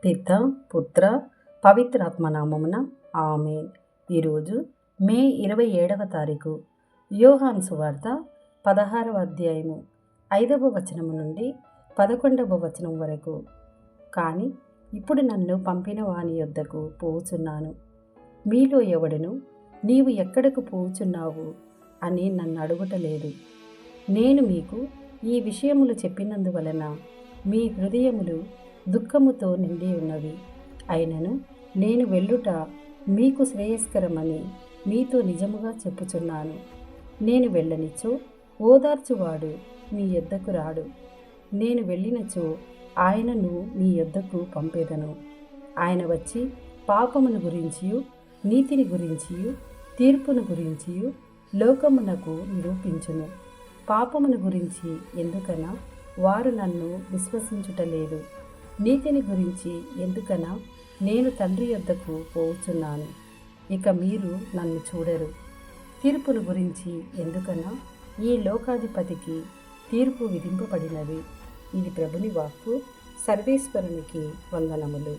పిత పుత్ర పవిత్రాత్మ నామమున ఆమేన్. ఈరోజు మే 27వ తారీఖు. యోహాను సువార్త 16వ అధ్యాయము 5వ వచనము నుండి 11వ వచనం వరకు. కానీ ఇప్పుడు నన్ను పంపిన వాని యొద్దకు పోవుచున్నాను. మీలో ఎవడను నీవు ఎక్కడకు పోవుచున్నావు అని నన్ను అడుగుటలేదు. నేను మీకు ఈ విషయములు చెప్పినందువలన మీ హృదయములు దుఃఖముతో నిండి ఉన్నవి. అయినను నేను వెళ్ళుట మీకు శ్రేయస్కరమని మీతో నిజముగా చెప్పుచున్నాను. నేను వెళ్ళనిచో ఓదార్చువాడు మీ యొద్దకు రాడు. నేను వెళ్ళినచో ఆయనను మీ యొద్దకు పంపేదను. ఆయన వచ్చి పాపమును గురించియు నీతిని గురించియు తీర్పును గురించియు లోకమునకు నిరూపించును. పాపమును గురించి ఎందుకనా వారు నన్ను విశ్వసించుటలేదు. నీతిని గురించి ఎందుకనా నేను తండ్రి యొద్దకు పోవుచున్నాను, ఇక మీరు నన్ను చూడరు. తీర్పును గురించి ఎందుకనా ఈ లోకాధిపతికి తీర్పు విధింపబడినది. ఇది ప్రభుని వాక్కు. సర్వేశ్వరునికి వందనములు.